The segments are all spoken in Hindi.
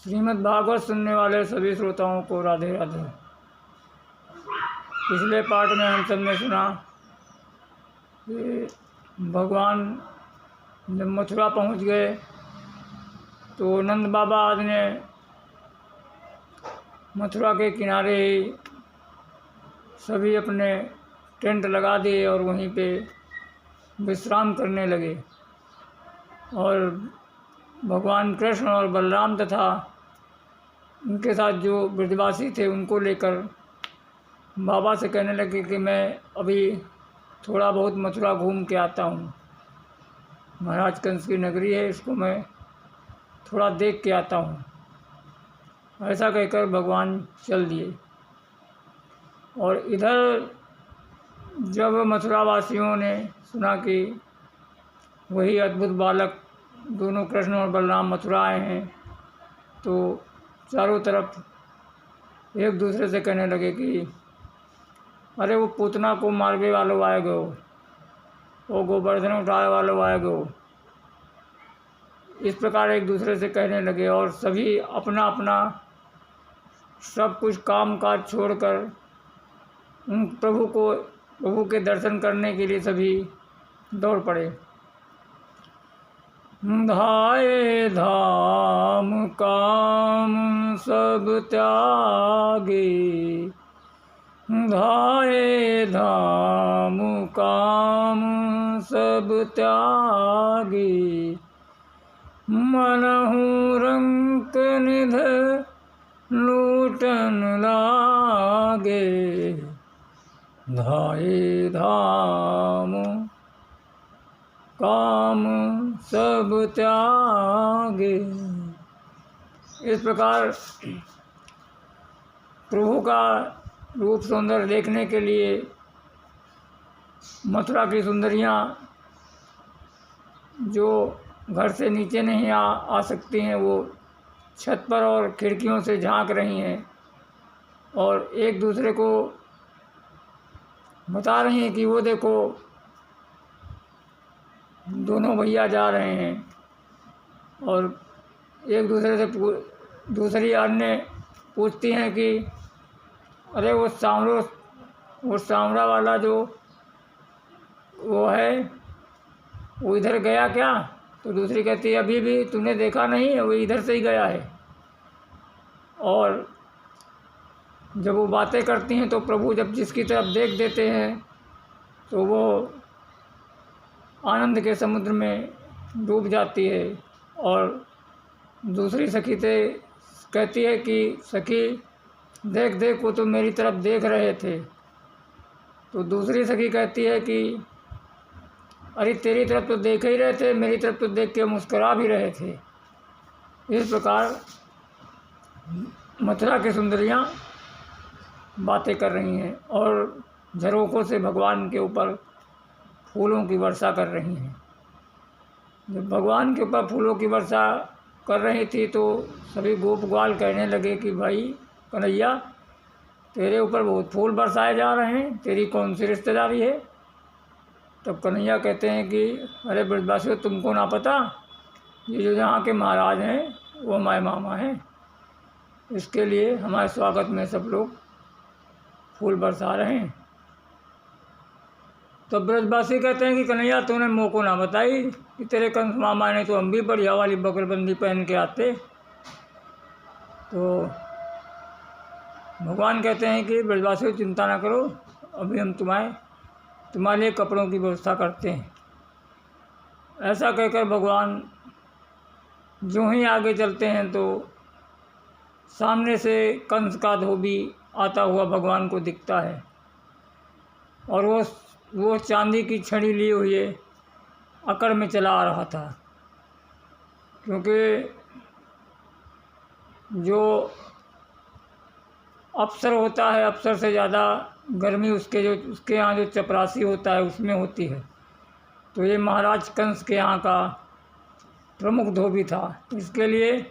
श्रीमद् भागवत सुनने वाले सभी श्रोताओं को राधे राधे। पिछले पार्ट में हम सब ने सुना कि भगवान जब मथुरा पहुंच गए तो नंद बाबा आदि ने मथुरा के किनारे ही सभी अपने टेंट लगा दिए और वहीं पे विश्राम करने लगे। और भगवान कृष्ण और बलराम तथा उनके साथ जो ब्रजवासी थे उनको लेकर बाबा से कहने लगे कि मैं अभी थोड़ा बहुत मथुरा घूम के आता हूँ, महाराज कंस की नगरी है, इसको मैं थोड़ा देख के आता हूँ। ऐसा कहकर भगवान चल दिए। और इधर जब मथुरा वासियों ने सुना कि वही अद्भुत बालक दोनों कृष्ण और बलराम मथुरा आए हैं, तो चारों तरफ एक दूसरे से कहने लगे कि अरे वो पूतना को मारवे वालों आए गो, वो गोवर्धन उठाए वालों आए गो। इस प्रकार एक दूसरे से कहने लगे और सभी अपना अपना सब कुछ काम काज छोड़कर उन प्रभु के दर्शन करने के लिए सभी दौड़ पड़े। धाये धाम काम सब त्यागे, धाये धाम काम सब त्यागे, मनहु रंक निध लूटन लागे, धाये धाम काम सब त्यागे। इस प्रकार प्रभु का रूप सौंदर्य देखने के लिए मथुरा की सुंदरियाँ जो घर से नीचे नहीं आ सकती हैं, वो छत पर और खिड़कियों से झांक रही हैं और एक दूसरे को बता रही हैं कि वो देखो दोनों भैया जा रहे हैं। और एक दूसरे से दूसरी अन्य पूछती हैं कि अरे वो सांवरा वाला जो वो है वो इधर गया क्या? तो दूसरी कहती है अभी भी तूने देखा नहीं है, वो इधर से ही गया है। और जब वो बातें करती हैं तो प्रभु जब जिसकी तरफ देख देते हैं तो वो आनंद के समुद्र में डूब जाती है। और दूसरी सखी से कहती है कि सखी देख देख, वो तो मेरी तरफ देख रहे थे। तो दूसरी सखी कहती है कि अरे तेरी तरफ तो देख ही रहे थे, मेरी तरफ तो देख के मुस्कुरा भी रहे थे। इस प्रकार मथुरा की सुंदरियाँ बातें कर रही हैं और झरोखों से भगवान के ऊपर फूलों की वर्षा कर रही हैं। जब भगवान के ऊपर फूलों की वर्षा कर रही थी तो सभी गोप ग्वाल कहने लगे कि भाई कन्हैया, तेरे ऊपर बहुत फूल बरसाए जा रहे हैं, तेरी कौन सी रिश्तेदारी है? तब कन्हैया कहते हैं कि अरे ब्रजवासियों, तुमको ना पता, ये जो यहाँ के महाराज हैं वो हमारे मामा हैं, इसके लिए हमारे स्वागत में सब लोग फूल बरसा रहे हैं। तो ब्रजवासी कहते हैं कि कन्हैया, तूने मुँह को ना बताई कि तेरे कंस मामा ने, तो हम भी बढ़िया वाली बकरबंदी पहन के आते। तो भगवान कहते हैं कि ब्रजवासियों चिंता ना करो, अभी हम तुम्हारे लिए कपड़ों की व्यवस्था करते हैं। ऐसा कहकर भगवान जो ही आगे चलते हैं तो सामने से कंस का धोबी आता हुआ भगवान को दिखता है और वो चांदी की छड़ी लिए हुए अकड़ में चला आ रहा था। क्योंकि जो अफसर होता है, अफसर से ज़्यादा गर्मी उसके यहाँ जो चपरासी होता है उसमें होती है। तो ये महाराज कंस के यहाँ का प्रमुख धोबी था, इसके लिए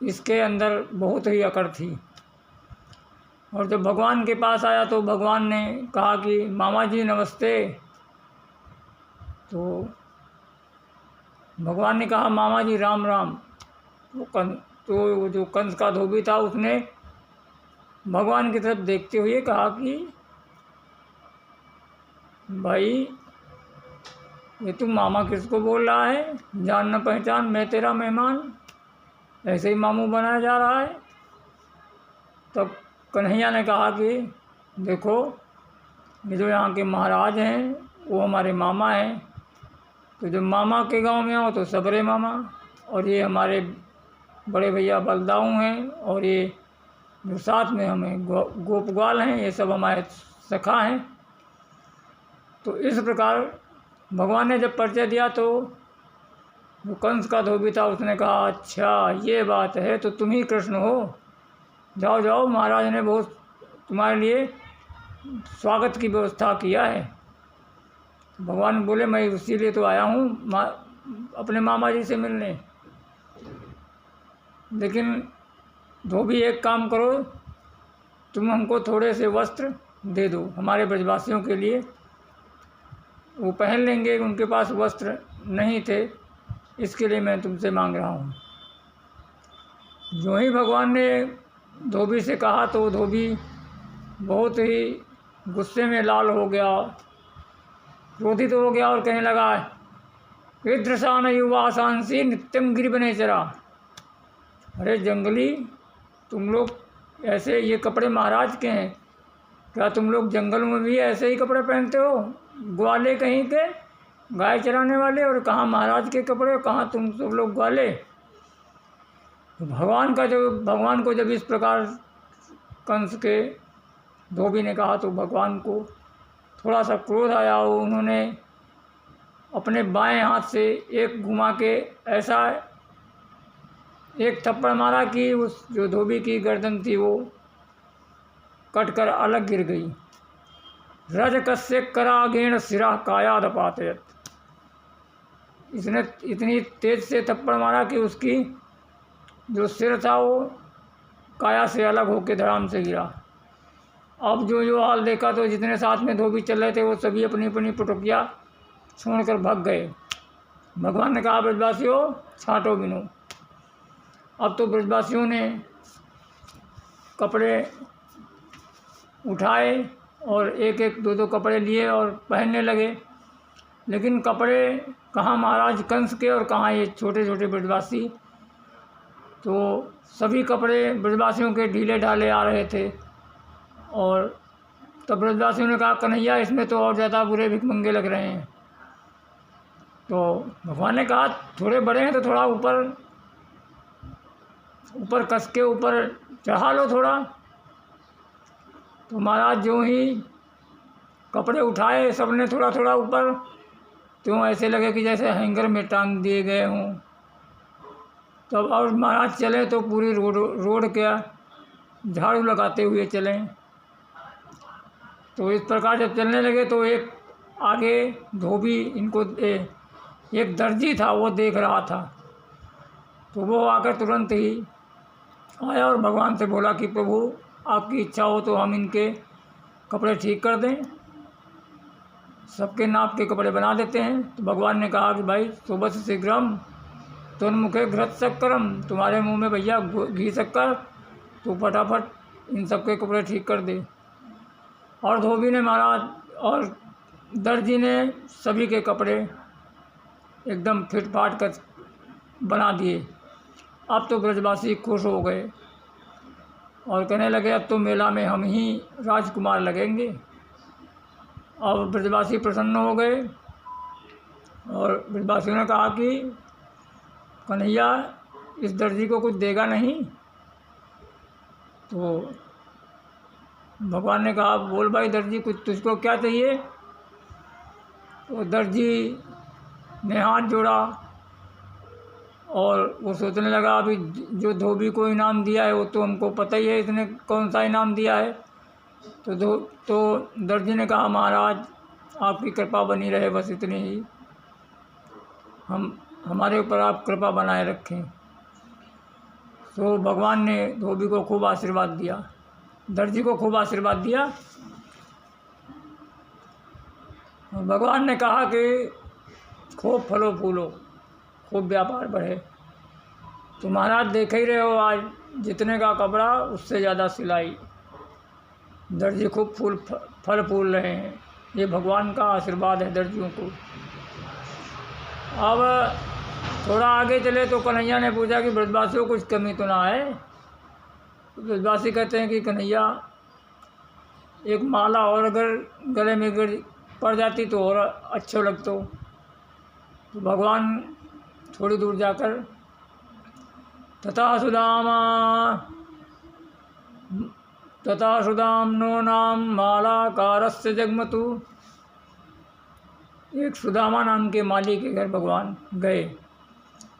इसके अंदर बहुत ही अकड़ थी। और जब भगवान के पास आया तो भगवान ने कहा कि मामा जी नमस्ते। तो भगवान ने कहा मामा जी राम राम। वो जो कंस का धोबी था उसने भगवान की तरफ देखते हुए कहा कि भाई ये तुम मामा किसको बोल रहा है, जान न पहचान मैं तेरा मेहमान, ऐसे ही मामू बनाया जा रहा है। तब कन्हैया ने कहा कि देखो ये जो यहाँ के महाराज हैं वो हमारे मामा हैं, तो जब मामा के गांव में आओ तो सबरे मामा, और ये हमारे बड़े भैया बलदाऊ हैं, और ये जो साथ में हमें गोपग्वाल हैं ये सब हमारे सखा हैं। तो इस प्रकार भगवान ने जब परिचय दिया तो जो कंस का धोबी था उसने कहा अच्छा ये बात है, तो तुम ही कृष्ण हो, जाओ जाओ महाराज ने बहुत तुम्हारे लिए स्वागत की व्यवस्था किया है। भगवान बोले मैं इसीलिए तो आया हूँ अपने मामा जी से मिलने। लेकिन धोबी एक काम करो, तुम हमको थोड़े से वस्त्र दे दो हमारे ब्रजवासियों के लिए, वो पहन लेंगे, उनके पास वस्त्र नहीं थे, इसके लिए मैं तुमसे मांग रहा हूँ। जो ही भगवान ने धोबी से कहा तो धोबी बहुत ही गुस्से में लाल हो गया, क्रोधित हो गया और कहने लगा ईदृशान युवा सांसी नित्यम गिरिवनेचरा। अरे जंगली, तुम लोग ऐसे ये कपड़े महाराज के हैं क्या? तुम लोग जंगल में भी ऐसे ही कपड़े पहनते हो? ग्वाले कहीं के, गाय चराने वाले, और कहाँ महाराज के कपड़े, कहाँ तुम सब लोग ग्वाले। तो भगवान को जब इस प्रकार कंस के धोबी ने कहा तो भगवान को थोड़ा सा क्रोध आया। उन्होंने अपने बाएं हाथ से एक घुमा के ऐसा एक थप्पड़ मारा कि उस जो धोबी की गर्दन थी वो कटकर अलग गिर गई। रजकस्य करागेण सिरा कायादपातयत। इसने इतनी तेज से थप्पड़ मारा कि उसकी जो सिर था वो काया से अलग होकर धड़ाम से गिरा। अब जो हाल देखा तो जितने साथ में धोबी चल रहे थे वो सभी अपनी अपनी पुटुकिया छोड़कर भाग गए। भगवान ने कहा ब्रजवासियों छांटो बिनो। अब तो ब्रजवासियों ने कपड़े उठाए और एक एक दो दो कपड़े लिए और पहनने लगे। लेकिन कपड़े कहाँ महाराज कंस के और कहाँ ये छोटे छोटे ब्रजवासी। तो सभी कपड़े ब्रजवासियों के ढीले ढाले आ रहे थे। और तब ब्रजवासियों ने कहा कन्हैया इसमें तो और ज़्यादा बुरे भिखमंगे लग रहे हैं। तो भगवान ने कहा थोड़े बड़े हैं तो थोड़ा ऊपर कस के ऊपर चढ़ा लो थोड़ा। तो महाराज जो ही कपड़े उठाए सबने थोड़ा थोड़ा ऊपर, तो ऐसे लगे कि जैसे हैंगर में टांग दिए गए हों। तब और महाराज चले तो पूरी रोड का झाड़ू लगाते हुए चलें। तो इस प्रकार जब चलने लगे तो एक आगे धोबी इनको एक दर्जी था वो देख रहा था। तो वो आकर तुरंत ही आया और भगवान से बोला कि प्रभु आपकी इच्छा हो तो हम इनके कपड़े ठीक कर दें, सबके नाप के कपड़े बना देते हैं। तो भगवान ने कहा कि भाई सुबह से शीघ्रम तुन्मुखे घृत शक्करम, तुम्हारे मुंह में भैया घी शक्कर, तो फटाफट इन सबके कपड़े ठीक कर दे। और धोबी ने महाराज और दर्जी ने सभी के कपड़े एकदम फिट फाट कर बना दिए। अब तो ब्रजवासी खुश हो गए और कहने लगे अब तो मेला में हम ही राजकुमार लगेंगे। अब ब्रजवासी प्रसन्न हो गए और ब्रजवासियों ने कहा कि कन्हैया इस दर्जी को कुछ देगा नहीं। तो भगवान ने कहा बोल भाई दर्जी कुछ तुझको क्या चाहिए। तो दर्जी ने हाथ जोड़ा और वो सोचने लगा अभी जो धोबी को इनाम दिया है वो तो हमको पता ही है इसने कौन सा इनाम दिया है। तो दर्जी ने कहा महाराज आपकी कृपा बनी रहे, बस इतनी ही, हमारे ऊपर आप कृपा बनाए रखें। तो भगवान ने धोबी को खूब आशीर्वाद दिया, दर्जी को खूब आशीर्वाद दिया। भगवान ने कहा कि खूब फलो फूलो, खूब व्यापार बढ़े। तो महाराज देख ही रहे हो, आज जितने का कपड़ा उससे ज़्यादा सिलाई, दर्जी खूब फल फूल रहे हैं। ये भगवान का आशीर्वाद है दर्जियों को। अब थोड़ा आगे चले तो कन्हैया ने पूछा कि ब्रजवासियों को कुछ कमी तो ना है। तो ब्रजवासी कहते हैं कि कन्हैया, एक माला और अगर गले में पड़ जाती तो और अच्छा लगता। तो भगवान थोड़ी दूर जाकर तथा सुदाम्नो नाम मालाकारस्य जगमतु, एक सुदामा नाम के माली के घर भगवान गए।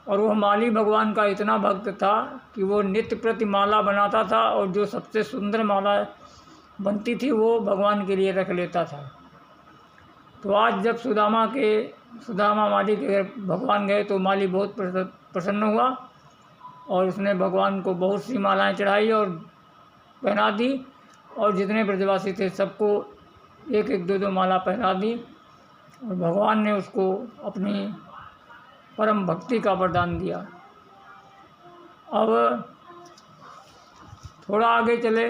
और वह माली भगवान का इतना भक्त था कि वो नित्य प्रति माला बनाता था, और जो सबसे सुंदर माला बनती थी वो भगवान के लिए रख लेता था। तो आज जब सुदामा माली के घर भगवान गए तो माली बहुत प्रसन्न हुआ, और उसने भगवान को बहुत सी मालाएं चढ़ाई और पहना दी, और जितने ब्रजवासी थे सबको एक एक दो दो माला पहना दी, और भगवान ने उसको अपनी परम भक्ति का वरदान दिया। अब थोड़ा आगे चले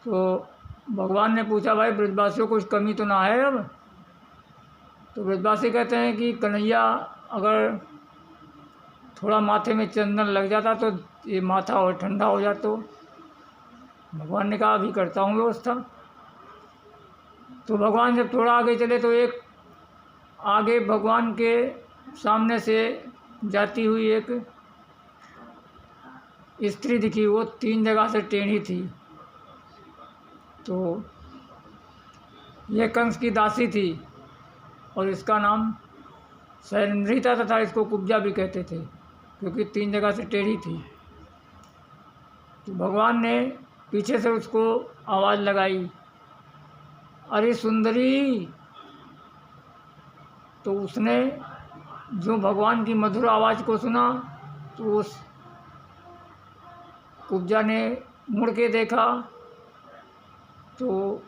तो भगवान ने पूछा, भाई ब्रजवासियों को कुछ कमी तो ना है अब? तो ब्रजवासी कहते हैं कि कन्हैया, अगर थोड़ा माथे में चंदन लग जाता तो ये माथा और ठंडा हो जाता। भगवान ने कहा, अभी करता हूँ व्यवस्था। तो भगवान जब थोड़ा आगे चले तो एक आगे भगवान के सामने से जाती हुई एक स्त्री दिखी। वो 3 जगह से टेढ़ी थी। तो ये कंस की दासी थी, और इसका नाम सैरंध्री था, तथा इसको कुब्जा भी कहते थे क्योंकि 3 जगह से टेढ़ी थी। तो भगवान ने पीछे से उसको आवाज़ लगाई, अरे सुंदरी। तो उसने जो भगवान की मधुर आवाज़ को सुना तो उस कुब्जा ने मुड़ के देखा। तो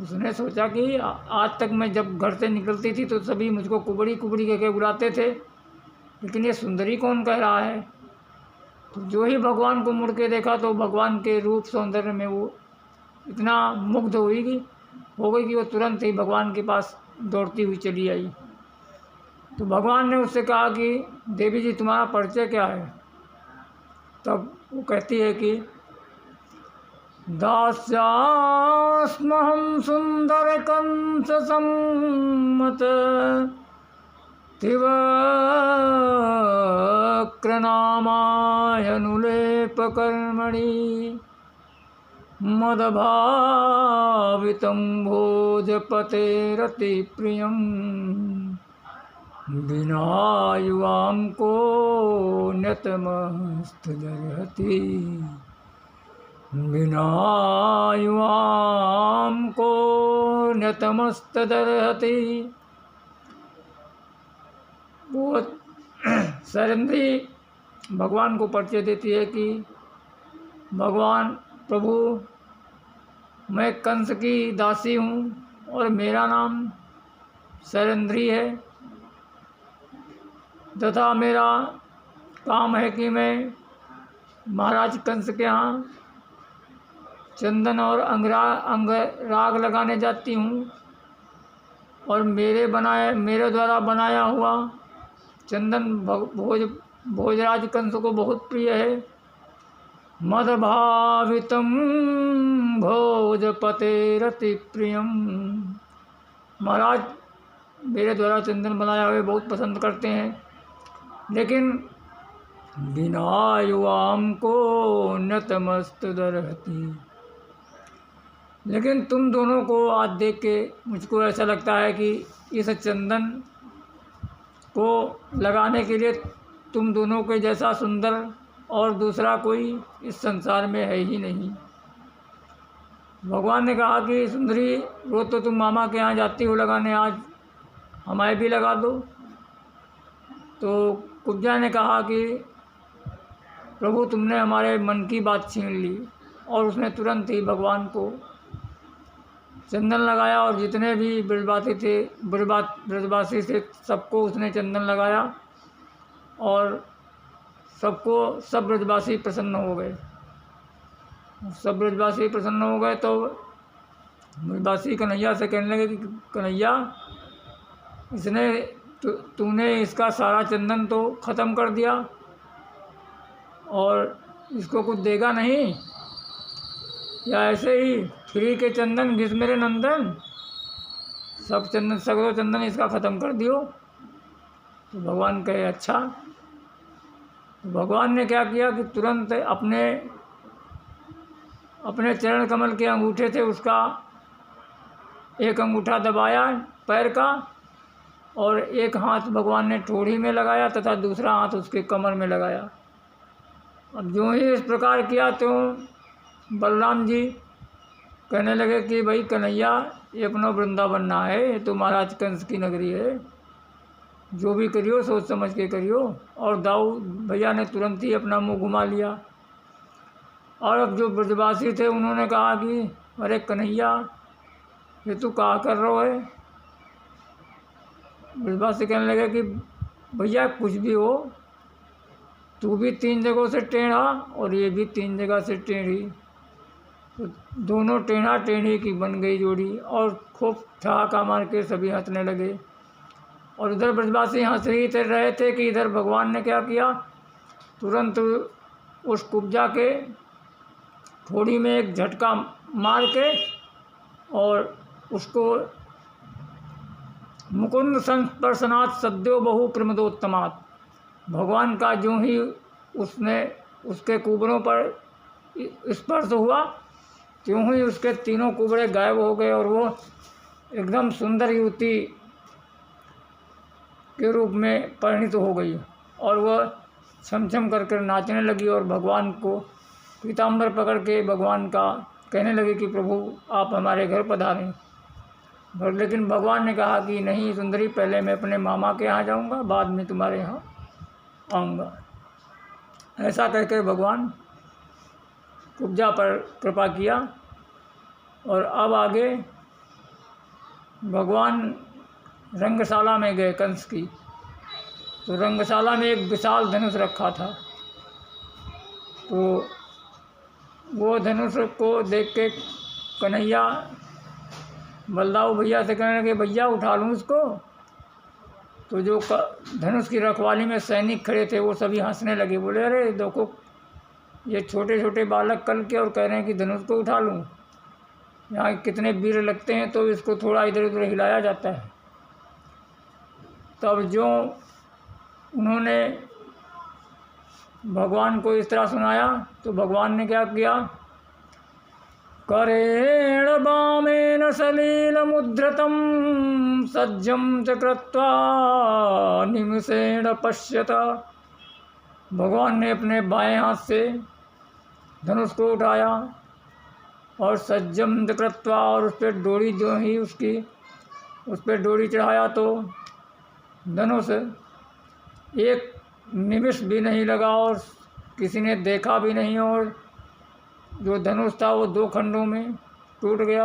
उसने सोचा कि आज तक मैं जब घर से निकलती थी तो सभी मुझको कुबड़ी कुबड़ी कह के बुलाते थे, लेकिन ये सुंदरी कौन कह रहा है। तो जो ही भगवान को मुड़ के देखा तो भगवान के रूप सौंदर्य में वो इतना मुग्ध हो गई कि वो तुरंत ही भगवान के पास दौड़ती हुई चली आई। तो भगवान ने उससे कहा कि देवी जी, तुम्हारा परिचय क्या है? तब वो कहती है कि दास्यास्महं सुंदर कंस सम्मत तिवक्रनामायनुलेपकर्मणि मदभावितं भोजपतेरतिप्रियं विना युवां को न्यतमस्तदर्हति विना युवां को न्यतमस्तदर्हति। वो सैरंध्री भगवान को परिचय देती है कि भगवान प्रभु, मैं कंस की दासी हूँ और मेरा नाम सैरंध्री है, तथा मेरा काम है कि मैं महाराज कंस के यहाँ चंदन और अंगराग लगाने जाती हूँ, और मेरे द्वारा बनाया हुआ चंदन भोजराज कंस को बहुत प्रिय है। मदभावितं भोजपतेरति प्रियम, महाराज मेरे द्वारा चंदन बनाया हुए बहुत पसंद करते हैं, लेकिन बिना युवाम को नतमस्तदर्हति। लेकिन तुम दोनों को आज देख के मुझको ऐसा लगता है कि इस चंदन को लगाने के लिए तुम दोनों के जैसा सुंदर और दूसरा कोई इस संसार में है ही नहीं। भगवान ने कहा कि सुंदरी, रोज तो तुम मामा के यहाँ जाती हो लगाने, आज हमारे भी लगा दो। तो कुब्जा ने कहा कि प्रभु, तुमने हमारे मन की बात छीन ली, और उसने तुरंत ही भगवान को चंदन लगाया, और जितने भी ब्रजवासी थे सबको उसने चंदन लगाया, और सब ब्रजवासी प्रसन्न हो गए। सब ब्रजवासी प्रसन्न हो गए तो ब्रजवासी कन्हैया से कहने लगे कि कन्हैया, तूने इसका सारा चंदन तो ख़त्म कर दिया और इसको कुछ देगा नहीं, या ऐसे ही फ्री के चंदन घिस मेरे नंदन, सब चंदन सगरो चंदन इसका ख़त्म कर दियो। तो भगवान कहे अच्छा। तो भगवान ने क्या किया कि तुरंत अपने चरण कमल के अंगूठे से उसका एक अंगूठा दबाया पैर का, और एक हाथ भगवान ने ठोड़ी में लगाया तथा दूसरा हाथ उसके कमर में लगाया। अब जो ही इस प्रकार किया तो बलराम जी कहने लगे कि भाई कन्हैया, ये अपना वृंदावन ना है, ये तो महाराज कंस की नगरी है, जो भी करियो सोच समझ के करियो। और दाऊ भैया ने तुरंत ही अपना मुंह घुमा लिया। और अब जो ब्रजवासी थे उन्होंने कहा कि अरे कन्हैया, ये तू क्या कर रहा है। ब्रजवासी कहने लगे कि भैया कुछ भी हो, तू भी 3 जगहों से टेढ़ा और ये भी 3 जगह से टेढ़ी, तो दोनों टेढ़ा टेढ़ी की बन गई जोड़ी। और खूब ठहाका मार के सभी हंसने लगे। और उधर ब्रजवासी हंस ही रहे थे कि इधर भगवान ने क्या किया, तुरंत उस कुब्जा के थोड़ी में एक झटका मार के और उसको मुकुंद संस्पर्शनाथ सद्यो बहु प्रमदोत्तमात्, भगवान का जो ही उसके कुबड़ों पर स्पर्श हुआ त्यों ही उसके तीनों कुबड़े गायब हो गए और वो एकदम सुंदर युवती के रूप में परिणित हो गई। और वह छम छम कर नाचने लगी और भगवान को पीताम्बर पकड़ के भगवान का कहने लगी कि प्रभु आप हमारे घर पधारें। लेकिन भगवान ने कहा कि नहीं सुंदरी, पहले मैं अपने मामा के यहाँ जाऊँगा, बाद में तुम्हारे यहाँ आऊँगा। ऐसा कहकर भगवान कुब्जा पर कृपा किया। और अब आगे भगवान रंगशाला में गए कंस की। तो रंगशाला में एक विशाल धनुष रखा था। तो वो धनुष को देख के कन्हैया बलदाऊ भैया से कहने लगे भैया उठा लूँ इसको। तो जो धनुष की रखवाली में सैनिक खड़े थे वो सभी हंसने लगे, बोले अरे देखो ये छोटे छोटे बालक कल के और कह रहे हैं कि धनुष को उठा लूँ, यहाँ कितने वीर लगते हैं तो इसको थोड़ा इधर उधर हिलाया जाता है। तब जो उन्होंने भगवान को इस तरह सुनाया तो भगवान ने क्या किया, करेण वामेन सलीलमुद्धृतं सज्जं च कृत्वा निमिषेण पश्यत। भगवान ने अपने बाएं हाथ से धनुष को उठाया और सज्जं च कृत्वा, और उस पर डोरी जो ही उसकी उस पर डोरी चढ़ाया तो धनुष एक निमिष भी नहीं लगा और किसी ने देखा भी नहीं, और जो धनुष था वो 2 खंडों में टूट गया।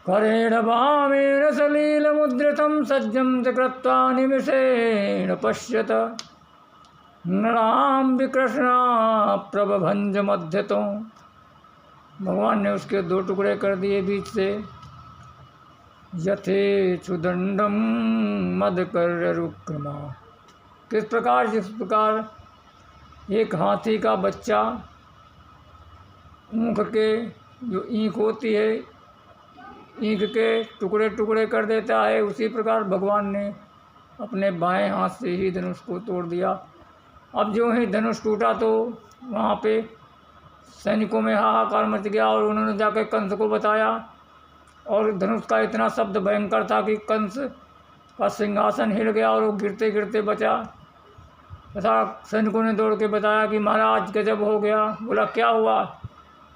करेण वामेन सलीलमुद्धृतं सज्जं च कृत्वा निमिषेण पश्यत नरां विकृष्णा प्रभभंज मध्यतो। भगवान ने उसके 2 टुकड़े कर दिए बीच से। यथेच्छुदंडम मदकर्य रुक्रमा, किस प्रकार, जिस प्रकार एक हाथी का बच्चा ऊँख के जो ईंख होती है ईंख के टुकड़े टुकड़े कर देता है, उसी प्रकार भगवान ने अपने बाएं हाथ से ही धनुष को तोड़ दिया। अब जो ही धनुष टूटा तो वहाँ पे सैनिकों में हाहाकार मच गया और उन्होंने जाकर कंस को बताया। और धनुष का इतना शब्द भयंकर था कि कंस का सिंहासन हिल गया और वो गिरते गिरते बचा। तथा सैनिकों ने दौड़ के बताया कि महाराज गजब हो गया। बोला क्या हुआ?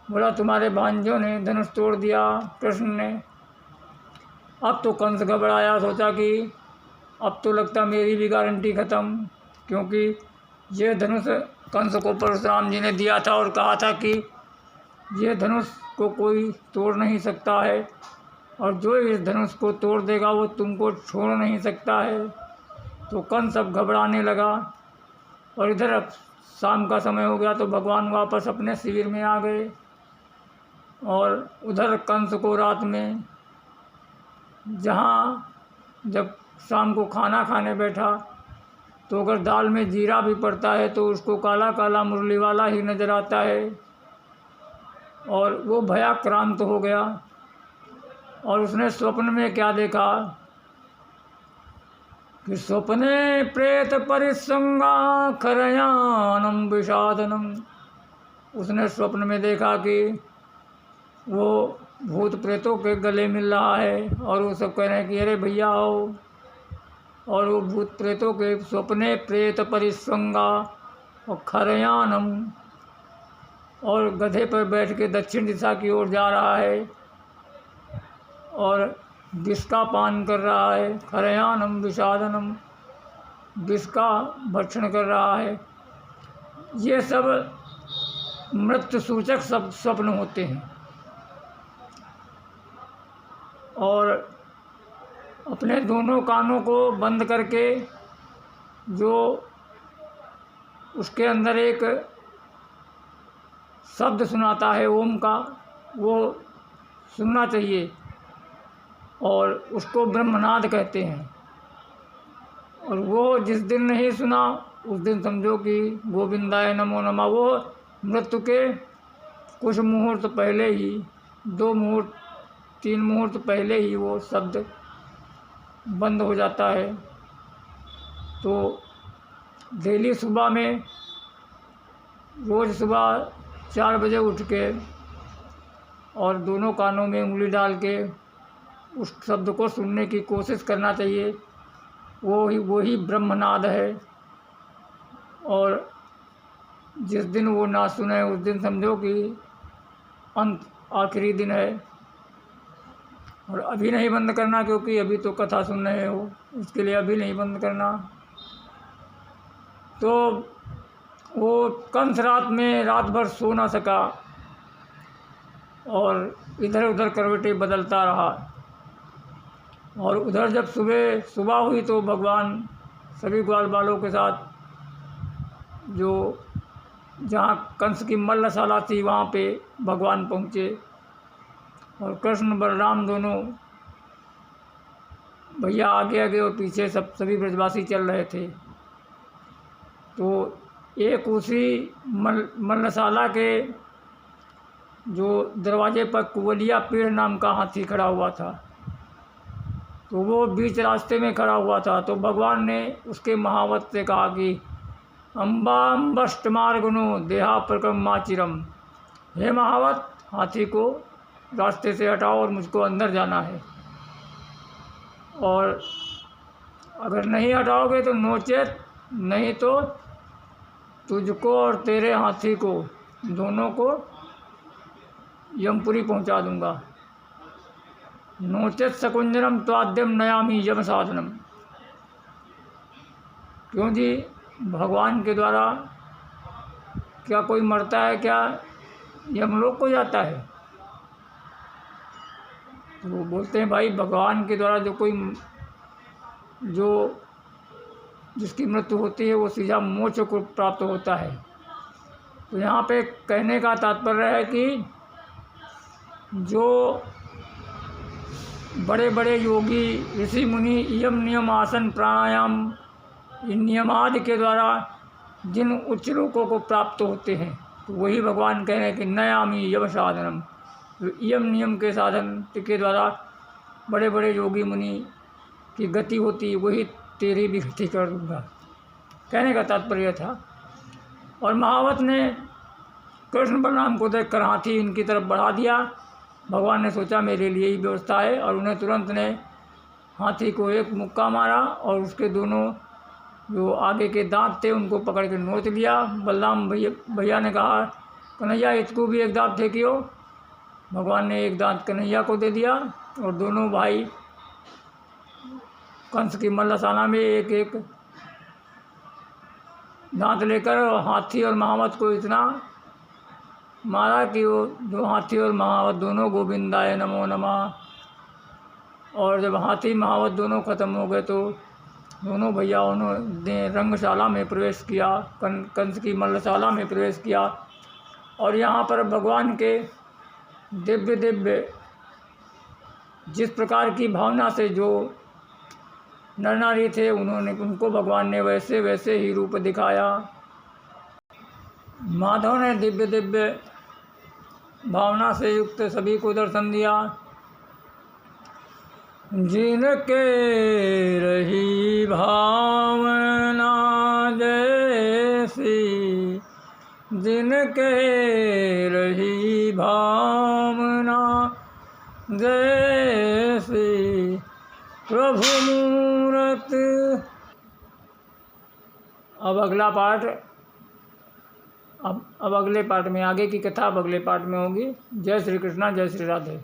बोला तुम्हारे भांजों ने धनुष तोड़ दिया, कृष्ण ने। अब तो कंस घबराया, सोचा कि अब तो लगता मेरी भी गारंटी ख़त्म, क्योंकि ये धनुष कंस को परशुराम जी ने दिया था और कहा था कि ये धनुष को कोई तोड़ नहीं सकता है, और जो इस धनुष को तोड़ देगा वो तुमको छोड़ नहीं सकता है। तो कंस अब घबराने लगा और इधर अब शाम का समय हो गया तो भगवान वापस अपने शिविर में आ गए। और उधर कंस को रात में जहाँ जब शाम को खाना खाने बैठा तो अगर दाल में जीरा भी पड़ता है तो उसको काला काला मुरली वाला ही नज़र आता है। और वो भयाक्रांत हो गया और उसने स्वप्न में क्या देखा कि स्वप्ने प्रेत परिसंगा खरयानम विषादनम। उसने स्वप्न में देखा कि वो भूत प्रेतों के गले मिल रहा है और वो सब कह रहे हैं कि अरे भैया आओ। और वो भूत प्रेतों के स्वप्ने प्रेत परिसंगा और खरयानम, और गधे पर बैठ के दक्षिण दिशा की ओर जा रहा है और विष का पान कर रहा है। खरयानम विषादनम, विष का भक्षण कर रहा है। ये सब मृत्यु सूचक सब स्वप्न होते हैं। और अपने दोनों कानों को बंद करके जो उसके अंदर एक शब्द सुनाता है ओम का, वो सुनना चाहिए और उसको ब्रह्मनाद कहते हैं। और वो जिस दिन नहीं सुना उस दिन समझो कि गोविंदाय नमो नमः। वो मृत्यु के कुछ मुहूर्त पहले ही, 2 मुहूर्त 3 मुहूर्त पहले ही वो शब्द बंद हो जाता है। तो डेली सुबह में, रोज़ सुबह 4 बजे उठ के और दोनों कानों में उंगली डाल के उस शब्द को सुनने की कोशिश करना चाहिए। वो ही ब्रह्मनाद है। और जिस दिन वो ना सुने उस दिन समझो कि अंत, आखिरी दिन है। और अभी नहीं बंद करना, क्योंकि अभी तो कथा सुन रहे हो, इसके लिए अभी नहीं बंद करना। तो वो कंस रात भर सो ना सका और इधर उधर करवटें बदलता रहा। और उधर जब सुबह हुई तो भगवान सभी ग्वाल बालों के साथ जो जहाँ कंस की मल्लशाला थी वहाँ पे भगवान पहुँचे। और कृष्ण बलराम दोनों भैया आगे आगे और पीछे सभी ब्रजवासी चल रहे थे। तो एक उसी मल्लशाला के जो दरवाजे पर कुवलिया पेड़ नाम का हाथी खड़ा हुआ था, तो वो बीच रास्ते में खड़ा हुआ था। तो भगवान ने उसके महावत से कहा कि अम्बाम्बष्ट मार्गुनो देहा प्रक्रमाचिरम। हे महावत, हाथी को रास्ते से हटाओ और मुझको अंदर जाना है। और अगर नहीं हटाओगे तो नोचेत, नहीं तो तुझको और तेरे हाथी को दोनों को यमपुरी पहुंचा दूंगा। नोचेत सकुंजनम त्वाद्यम नयामी यम साधनम। क्यों जी, भगवान के द्वारा क्या कोई मरता है? क्या यमलोक को जाता है? तो वो बोलते हैं भाई, भगवान के द्वारा जिसकी मृत्यु होती है वो सीधा मोक्ष को प्राप्त होता है। तो यहाँ पे कहने का तात्पर्य है कि जो बड़े बड़े योगी ऋषि मुनि यम नियम आसन प्राणायाम इन नियमादि के द्वारा जिन उच्च लोकों को प्राप्त होते हैं, तो वही भगवान कह रहे हैं कि नयामी यम साधनम। यम नियम के साधन के द्वारा बड़े बड़े योगी मुनि की गति होती, वही तेरी भी गति कर दूंगा, कहने का तात्पर्य था। और महावत ने कृष्ण बलराम को देखकर हाथी इनकी तरफ बढ़ा दिया। भगवान ने सोचा मेरे लिए ही व्यवस्था है, और उन्हें तुरंत ने हाथी को एक मुक्का मारा और उसके दोनों जो आगे के दांत थे उनको पकड़ के नोच लिया। बलराम भैया ने कहा, कन्हैया इसको भी एक दांत फेंकियो। भगवान ने एक दांत कन्हैया को दे दिया और दोनों भाई कंस की मल्लशाला में एक एक दांत लेकर हाथी और महावत को इतना मारा कि वो दो हाथी और महावत दोनों गोविंदाय नमो नमः। और जब हाथी महावत दोनों ख़त्म हो गए तो दोनों भैयाओं ने रंगशाला में प्रवेश किया, कंस की मल्लशाला में प्रवेश किया। और यहाँ पर भगवान के दिव्य दिव्य जिस प्रकार की भावना से जो नर नारी थे उनको भगवान ने वैसे वैसे ही रूप दिखाया। माधव ने दिव्य दिव्य भावना से युक्त सभी को दर्शन दिया। जिनके रही भावना जैसी, जिनके रही भावना जैसी, प्रभु मूरत। अब अगला पाठ अब अगले पाठ में, आगे की कथा अब अगले पाठ में होगी। जय श्री कृष्णा, जय श्री राधे।